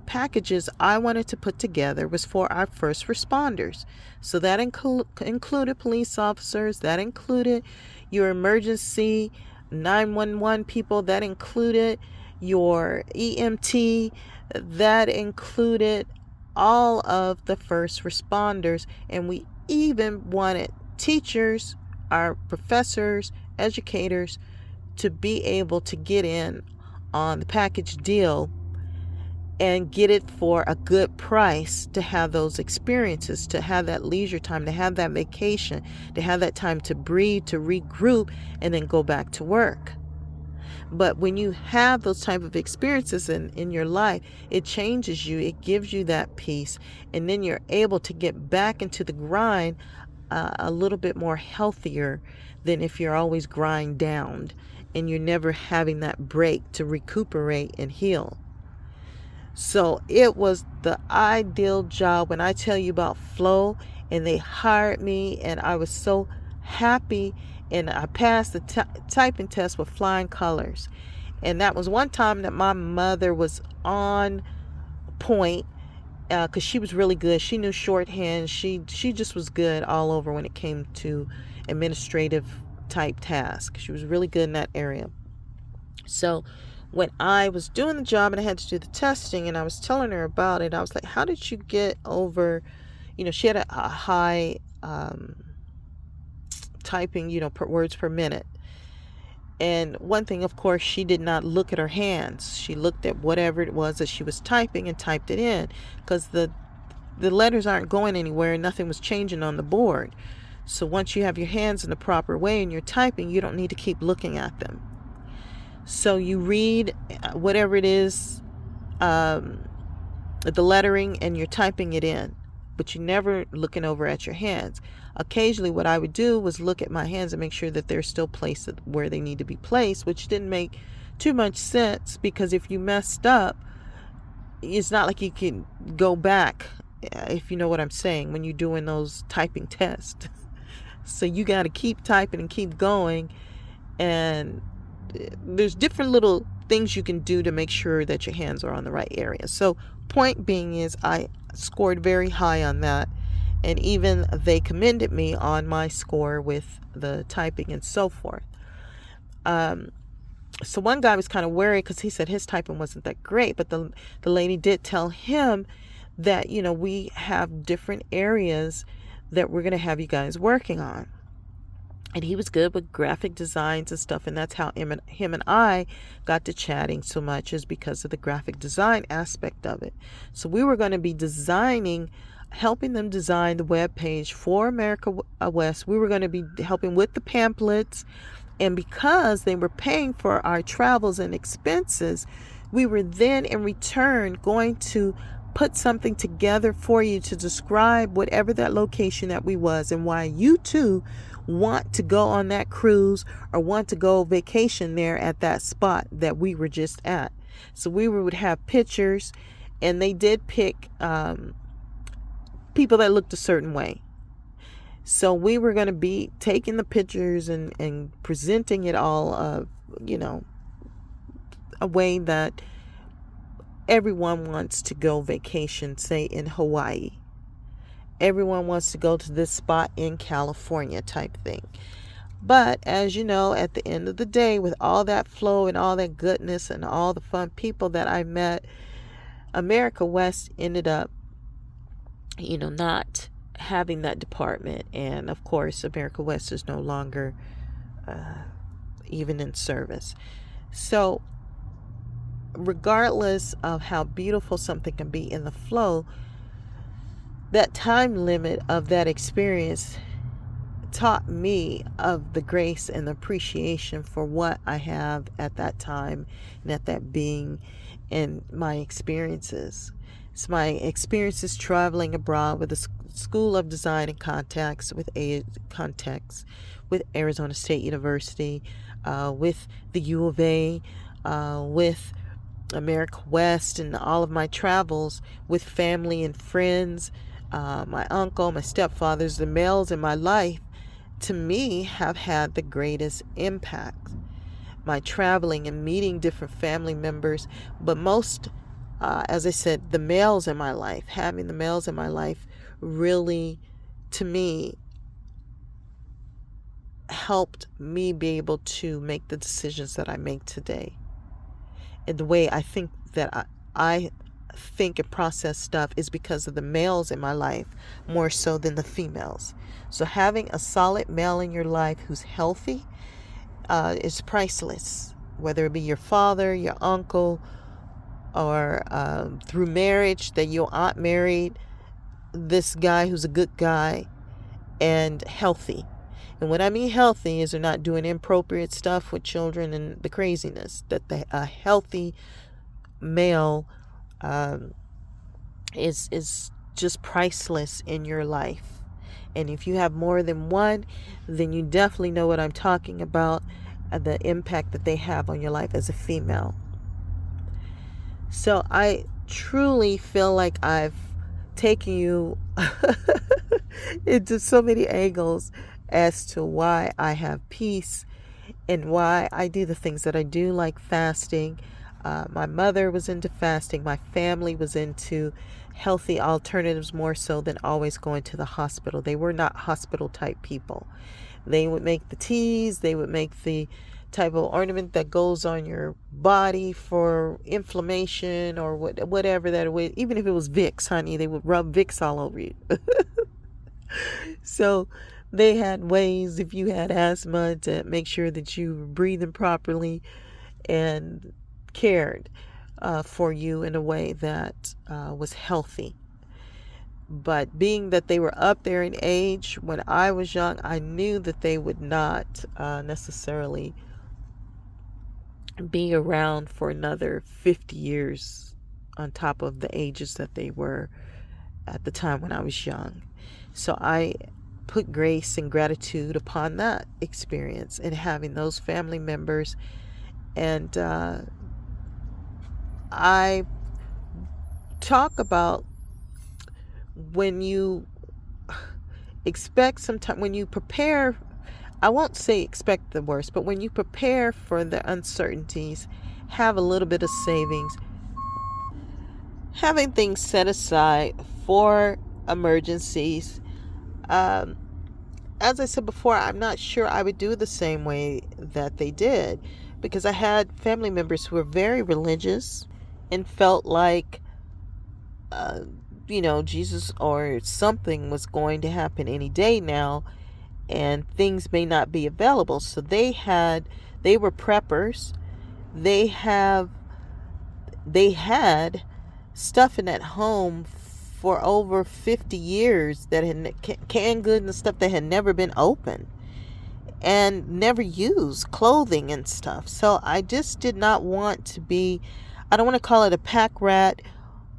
packages I wanted to put together was for our first responders. So that included police officers, that included your emergency 911 people, that included your EMT, that included all of the first responders. And we even wanted teachers, our professors, educators, to be able to get in on the package deal and get it for a good price, to have those experiences, to have that leisure time, to have that vacation, to have that time to breathe, to regroup, and then go back to work. But when you have those type of experiences in your life, it changes you, it gives you that peace, and then you're able to get back into the grind a little bit more healthier than if you're always grind down and you're never having that break to recuperate and heal. So it was the ideal job. When I tell you about flow, and they hired me, and I was so happy, and I passed the typing test with flying colors. And that was one time that my mother was on point, because she was really good. She knew shorthand. She just was good all over when it came to administrative type tasks. She was really good in that area. So when I was doing the job and I had to do the testing and I was telling her about it, I was like, how did you get over, she had a high typing, words per minute. And one thing, of course, she did not look at her hands. She looked at whatever it was that she was typing and typed it in, because the letters aren't going anywhere and nothing was changing on the board. So once you have your hands in the proper way and you're typing, you don't need to keep looking at them. So you read whatever it is, the lettering, and you're typing it in, but you're never looking over at your hands. Occasionally what I would do was look at my hands and make sure that they're still placed where they need to be placed, which didn't make too much sense, because if you messed up, it's not like you can go back, if you know what I'm saying, when you're doing those typing tests. So you got to keep typing and keep going, and there's different little things you can do to make sure that your hands are on the right area. So point being is, I scored very high on that, and even they commended me on my score with the typing and so forth. So one guy was kind of worried because he said his typing wasn't that great, but the lady did tell him that, we have different areas that we're going to have you guys working on. And he was good with graphic designs and stuff, and that's how him and I got to chatting so much, is because of the graphic design aspect of it. So we were going to be helping them design the web page for America West. We were going to be helping with the pamphlets, and because they were paying for our travels and expenses, we were then in return going to put something together for you to describe whatever that location that we was, and why you too want to go on that cruise or want to go vacation there at that spot that we were just at. So we would have pictures, and they did pick people that looked a certain way. So we were going to be taking the pictures and presenting it all, a way that everyone wants to go vacation, say in Hawaii. Everyone wants to go to this spot in California type thing. But as you know, at the end of the day, with all that flow and all that goodness and all the fun people that I met, America West ended up, not having that department. And of course, America West is no longer even in service. So regardless of how beautiful something can be in the flow, that time limit of that experience taught me of the grace and appreciation for what I have at that time and at that being, and my experiences. It's my experiences traveling abroad with the School of Design and Context with Arizona State University, with the U of A, with America West, and all of my travels with family and friends, my uncle, my stepfathers, the males in my life, to me, have had the greatest impact. My traveling and meeting different family members, but most, as I said, the males in my life, having the males in my life really, to me, helped me be able to make the decisions that I make today. And the way I think that I think and process stuff is because of the males in my life more so than the females. So having a solid male in your life who's healthy is priceless, whether it be your father, your uncle, or through marriage that your aunt married this guy who's a good guy and healthy. And what I mean healthy is they're not doing inappropriate stuff with children and the craziness. That a healthy male is just priceless in your life. And if you have more than one, then you definitely know what I'm talking about, the impact that they have on your life as a female. So I truly feel like I've taken you into so many angles as to why I have peace and why I do the things that I do, like fasting. My mother was into fasting. My family was into healthy alternatives more so than always going to the hospital. They were not hospital type people. They would make the teas, they would make the type of ornament that goes on your body for inflammation or whatever that would, even if it was Vicks, honey, they would rub Vicks all over you. So they had ways, if you had asthma, to make sure that you were breathing properly and cared for you in a way that was healthy. But being that they were up there in age when I was young, I knew that they would not necessarily be around for another 50 years on top of the ages that they were at the time when I was young. So I put grace and gratitude upon that experience and having those family members. And I talk about when you expect sometime, when you prepare, I won't say expect the worst, but when you prepare for the uncertainties, have a little bit of savings, having things set aside for emergencies. As I said before, I'm not sure I would do the same way that they did, because I had family members who were very religious and felt like Jesus or something was going to happen any day now, and things may not be available. So they were preppers. They had stuff in that home for over 50 years that had canned goods and stuff that had never been opened and never used, clothing and stuff. So I just did not want to be, I don't want to call it a pack rat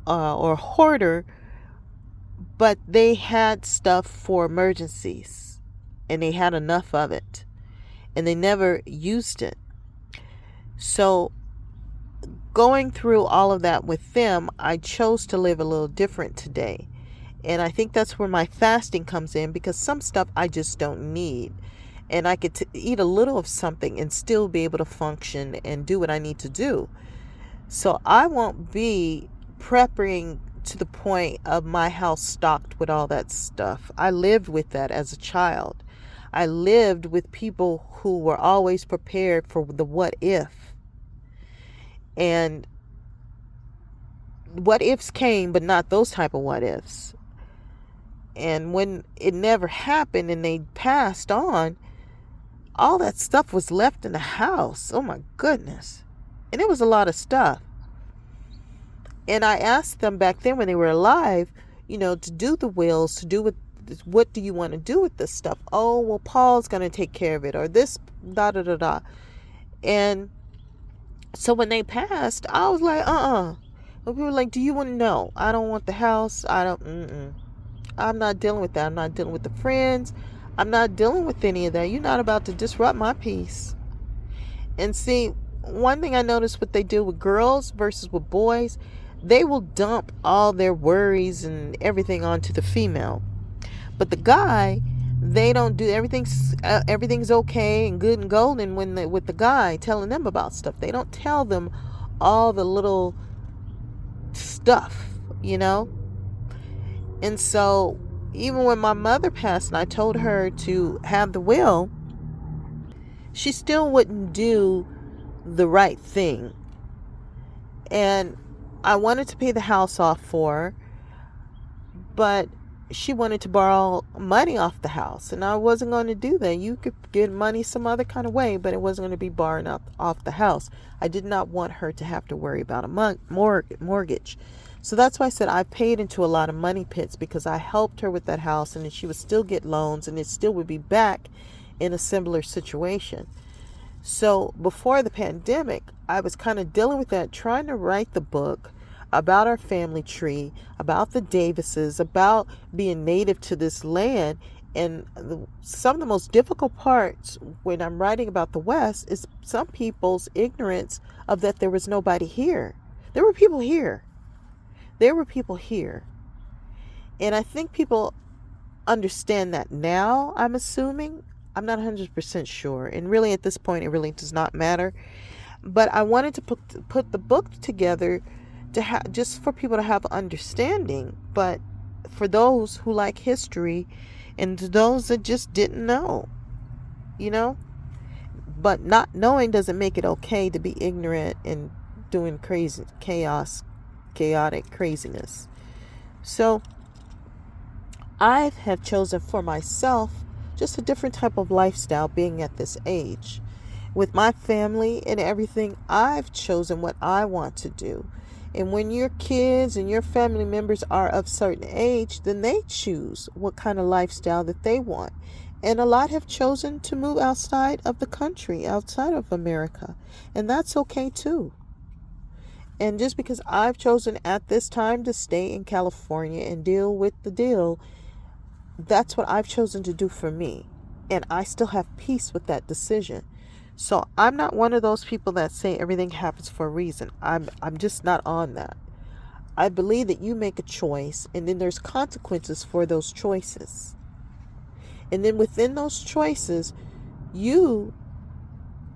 or hoarder, but they had stuff for emergencies and they had enough of it and they never used it. So going through all of that with them, I chose to live a little different today. And I think that's where my fasting comes in, because some stuff I just don't need. And I could eat a little of something and still be able to function and do what I need to do. So I won't be prepping to the point of my house stocked with all that stuff. I lived with that as a child. I lived with people who were always prepared for the what if. And what ifs came, but not those type of what ifs. And when it never happened and they passed on, all that stuff was left in the house. Oh my goodness. And it was a lot of stuff. And I asked them back then when they were alive, to do the wills, to do what do you want to do with this stuff? Oh, well, Paul's going to take care of it, or this, da da da da. And so when they passed, I was like, But people were like, do you want to know? I don't want the house. I'm not dealing with that. I'm not dealing with the friends. I'm not dealing with any of that. You're not about to disrupt my peace. And see, one thing I noticed what they do with girls versus with boys, they will dump all their worries and everything onto the female. But the guy, they don't do everything's okay and good and golden with the guy telling them about stuff. They don't tell them all the little stuff, And so even when my mother passed and I told her to have the will, she still wouldn't do the right thing. And I wanted to pay the house off for her, but she wanted to borrow money off the house, and I wasn't going to do that. You could get money some other kind of way, but it wasn't going to be borrowing off the house. I did not want her to have to worry about a mortgage. So that's why I said I paid into a lot of money pits, because I helped her with that house, and then she would still get loans, and it still would be back in a similar situation. So before the pandemic, I was kind of dealing with that, trying to write the book about our family tree, about the Davises, about being native to this land. And some of the most difficult parts when I'm writing about the West is some people's ignorance of that there was nobody here. There were people here. There were people here. And I think people understand that now, I'm assuming. I'm not 100% sure. And really at this point, it really does not matter. But I wanted to put the book together just for people to have understanding, but for those who like history and to those that just didn't know, you know. But not knowing doesn't make it okay to be ignorant and doing crazy chaotic craziness. So I have chosen for myself just a different type of lifestyle being at this age. With my family and everything, I've chosen what I want to do. And when your kids and your family members are of certain age, then they choose what kind of lifestyle that they want. And a lot have chosen to move outside of the country, outside of America. And that's okay too. And just because I've chosen at this time to stay in California and deal with the deal, that's what I've chosen to do for me. And I still have peace with that decision. So I'm not one of those people that say everything happens for a reason. I'm just not on that. I believe that you make a choice and then there's consequences for those choices. And then within those choices, you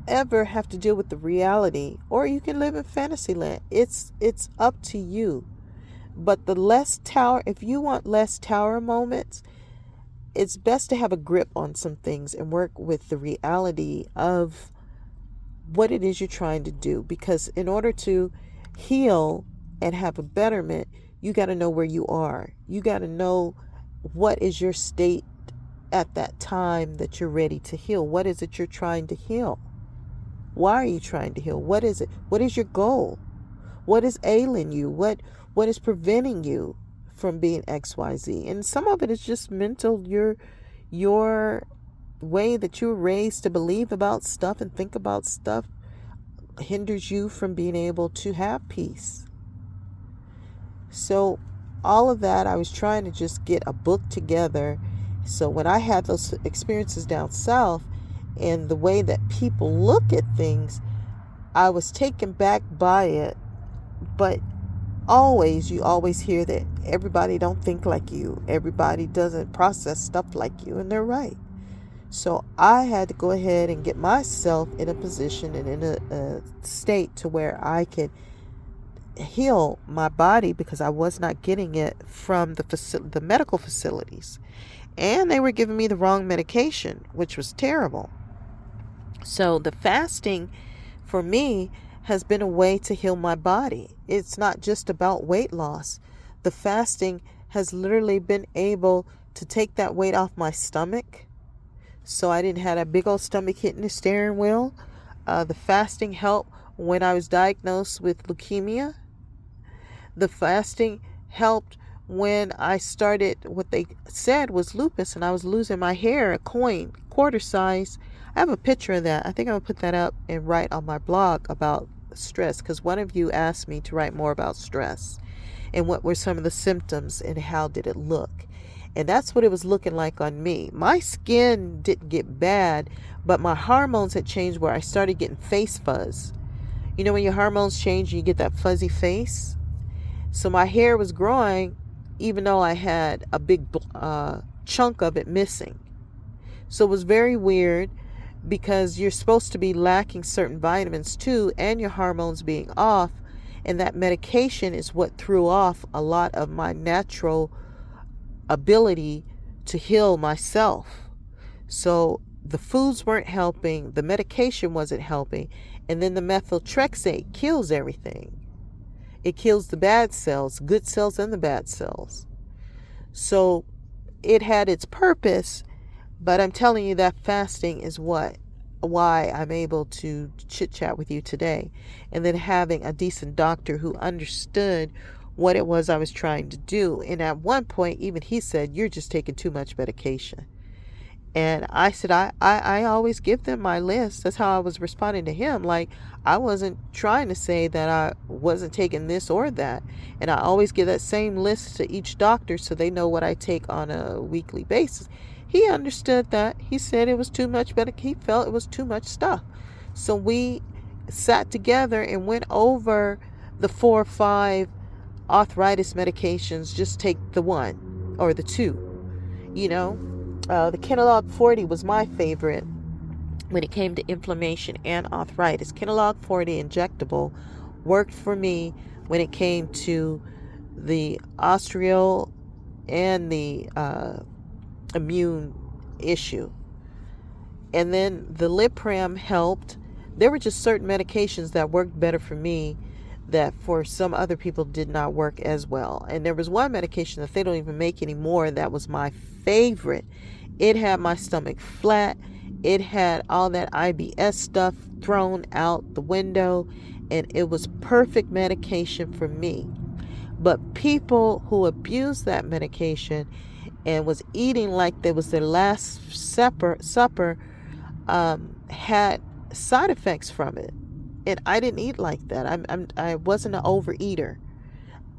ever have to deal with the reality, or you can live in fantasy land. It's up to you. But the less tower, if you want less tower moments, it's best to have a grip on some things and work with the reality of what it is you're trying to do. Because in order to heal and have a betterment, you got to know where you are. You got to know what is your state at that time that you're ready to heal. What is it you're trying to heal? Why are you trying to heal? What is it? What is your goal? What is ailing you? What is preventing you from being XYZ? And some of it is just mental. Your way that you were raised to believe about stuff and think about stuff hinders you from being able to have peace. So all of that, I was trying to just get a book together. So when I had those experiences down south and the way that people look at things, I was taken back by it. But you always hear that everybody don't think like you. Everybody doesn't process stuff like you, and they're right. So I had to go ahead and get myself in a position and in a state to where I could heal my body, because I was not getting it from the medical facilities. And they were giving me the wrong medication, which was terrible. So the fasting for me has been a way to heal my body. It's not just about weight loss. The fasting has literally been able to take that weight off my stomach, so I didn't have a big old stomach hitting the steering wheel. The fasting helped when I was diagnosed with leukemia. The fasting helped when I started what they said was lupus, and I was losing my hair, a coin, quarter size. I have a picture of that. I think I'm going to put that up and write on my blog about stress, because one of you asked me to write more about stress and what were some of the symptoms and how did it look. And that's what it was looking like on me. My skin didn't get bad, but my hormones had changed where I started getting face fuzz. You know, when your hormones change, you get that fuzzy face. So my hair was growing, even though I had a big chunk of it missing. So it was very weird, because you're supposed to be lacking certain vitamins too, and your hormones being off. And that medication is what threw off a lot of my natural ability to heal myself. So the foods weren't helping, the medication wasn't helping, and then the methotrexate kills everything. It kills the bad cells, good cells and the bad cells. So it had its purpose, but I'm telling you that fasting is why I'm able to chit chat with you today. And then having a decent doctor who understood what it was I was trying to do. And at one point, even he said, "You're just taking too much medication." And I said, I always give them my list. That's how I was responding to him. Like, I wasn't trying to say that I wasn't taking this or that. And I always give that same list to each doctor so they know what I take on a weekly basis. He understood that. He said it was too much, but he felt it was too much stuff. So we sat together and went over the 4 or 5 arthritis medications. Just take the one or the 2, you know. The Kettle 40 was my favorite when it came to inflammation and arthritis. Kettle 40 injectable worked for me when it came to the osteo and the immune issue. And then the Lipram helped. There were just certain medications that worked better for me that for some other people did not work as well. And there was one medication that they don't even make anymore that was my favorite. It had my stomach flat. It had all that IBS stuff thrown out the window, and it was perfect medication for me. But people who abused that medication and was eating like there was their last supper had side effects from it. And I didn't eat like that. I wasn't an overeater.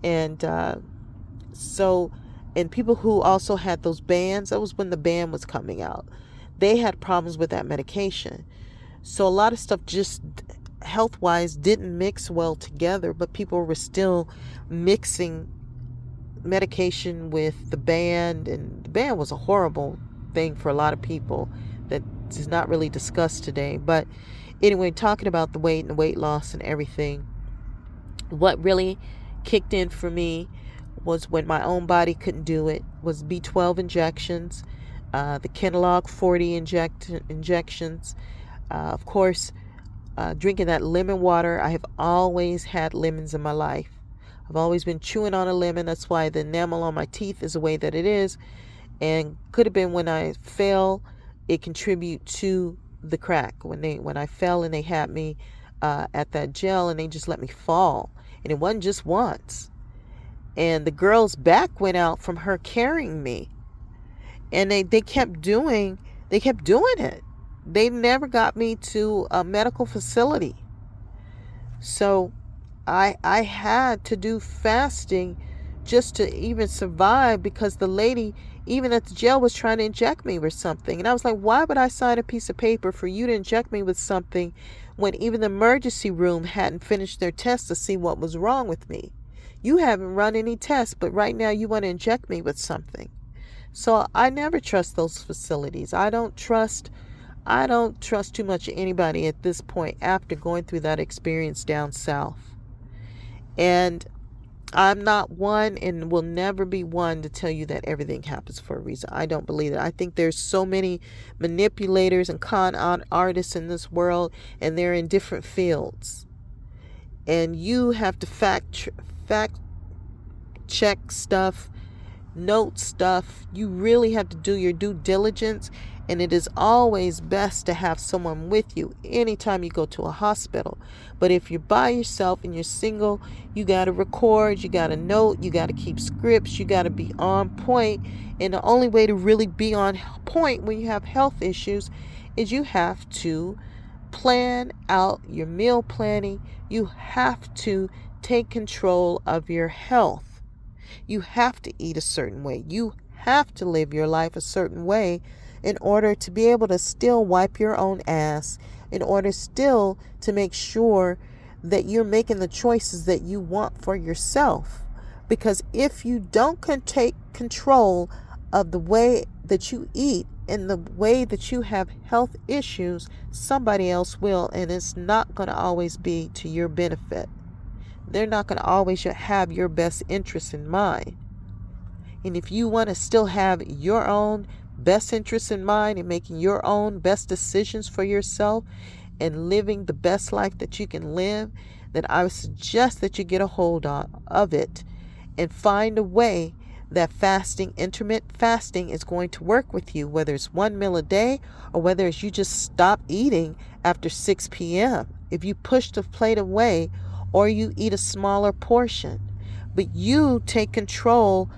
And and people who also had those bans, that was when the ban was coming out. They had problems with that medication. So a lot of stuff just health-wise didn't mix well together, but people were still mixing medication with the ban, and the ban was a horrible thing for a lot of people that is not really discussed today. But anyway, talking about the weight and the weight loss and everything, what really kicked in for me was when my own body couldn't do it, was B12 injections, the Kettle 40 injections, of course, drinking that lemon water. I have always had lemons in my life. I've always been chewing on a lemon. That's why the enamel on my teeth is the way that it is. And could have been when I fell, it contribute to the crack. When I fell and they had me at that gel and they just let me fall. And it wasn't just once. And the girl's back went out from her carrying me. And they kept doing it. They never got me to a medical facility. So I had to do fasting just to even survive, because the lady, even at the jail, was trying to inject me with something. And I was like, why would I sign a piece of paper for you to inject me with something when even the emergency room hadn't finished their tests to see what was wrong with me? You haven't run any tests, but right now you want to inject me with something. So I never trust those facilities. I don't trust too much anybody at this point after going through that experience down south. And I'm not one and will never be one to tell you that everything happens for a reason. I don't believe it. I think there's so many manipulators and con artists in this world, and they're in different fields. And you have to fact check stuff, note stuff. You really have to do your due diligence. And it is always best to have someone with you anytime you go to a hospital. But if you're by yourself and you're single, you got to record, you got to note, you got to keep scripts, you got to be on point. And the only way to really be on point when you have health issues is you have to plan out your meal planning. You have to take control of your health. You have to eat a certain way. You have to live your life a certain way in order to be able to still wipe your own ass, in order still to make sure that you're making the choices that you want for yourself. Because if you don't take control of the way that you eat and the way that you have health issues, somebody else will, and it's not going to always be to your benefit. They're not going to always have your best interests in mind. And if you want to still have your own best interests in mind and making your own best decisions for yourself and living the best life that you can live, then I would suggest that you get a hold of it and find a way that intermittent fasting is going to work with you, whether it's 1 meal a day or whether it's you just stop eating after 6 p.m. If you push the plate away or you eat a smaller portion, but you take control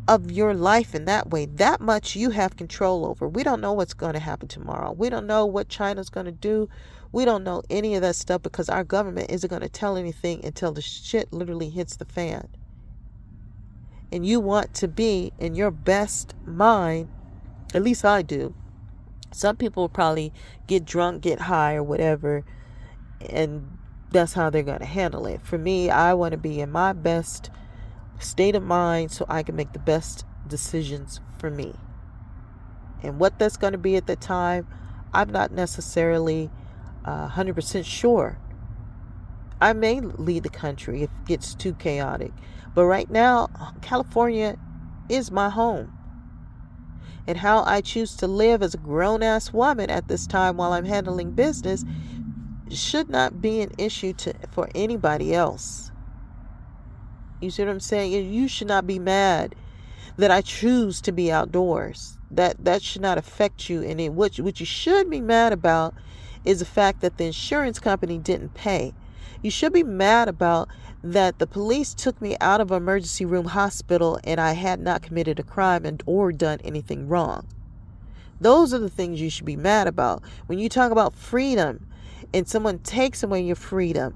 of your life in that way. That much you have control over. We don't know what's going to happen tomorrow. We don't know what China's going to do. We don't know any of that stuff because our government isn't going to tell anything until the shit literally hits the fan. And you want to be in your best mind, at least I do. Some people will probably get drunk, get high or whatever, and that's how they're going to handle it. For me, I want to be in my best state of mind so I can make the best decisions for me. And what that's going to be at the time, I'm not necessarily 100% sure. I may leave the country if it gets too chaotic. But right now, California is my home. And how I choose to live as a grown-ass woman at this time while I'm handling business should not be an issue for anybody else. You see what I'm saying? You should not be mad that I choose to be outdoors. That should not affect you. And what you should be mad about is the fact that the insurance company didn't pay. You should be mad about that the police took me out of an emergency room hospital and I had not committed a crime or done anything wrong. Those are the things you should be mad about. When you talk about freedom and someone takes away your freedom,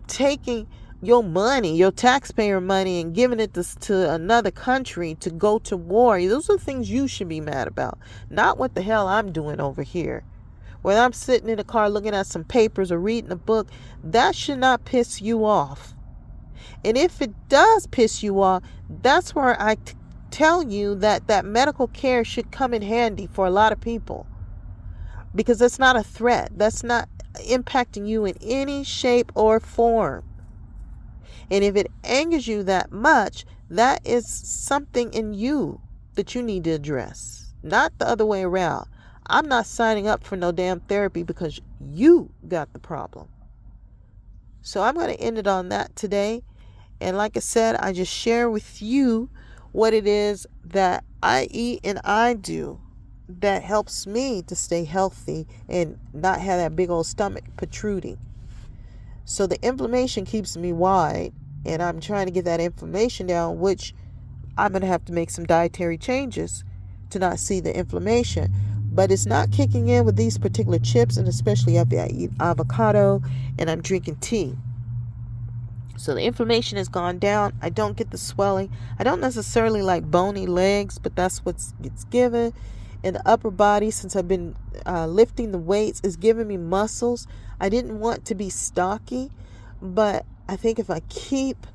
taking your money, your taxpayer money, and giving it to another country to go to war, those are the things you should be mad about. Not what the hell I'm doing over here. When I'm sitting in the car looking at some papers or reading a book, that should not piss you off. And if it does piss you off, that's where I tell you that medical care should come in handy for a lot of people. Because that's not a threat. That's not impacting you in any shape or form. And if it angers you that much, that is something in you that you need to address. Not the other way around. I'm not signing up for no damn therapy because you got the problem. So I'm going to end it on that today. And like I said, I just share with you what it is that I eat and I do that helps me to stay healthy and not have that big old stomach protruding. So the inflammation keeps me wide, and I'm trying to get that inflammation down, which I'm going to have to make some dietary changes to not see the inflammation. But it's not kicking in with these particular chips, and especially after I eat avocado and I'm drinking tea. So the inflammation has gone down. I don't get the swelling. I don't necessarily like bony legs, but that's what gets given. And the upper body, since I've been lifting the weights, is giving me muscles. I didn't want to be stocky, but I think if I keep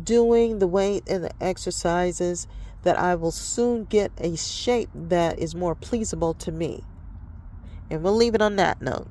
doing the weight and the exercises, that I will soon get a shape that is more pleasable to me. And we'll leave it on that note.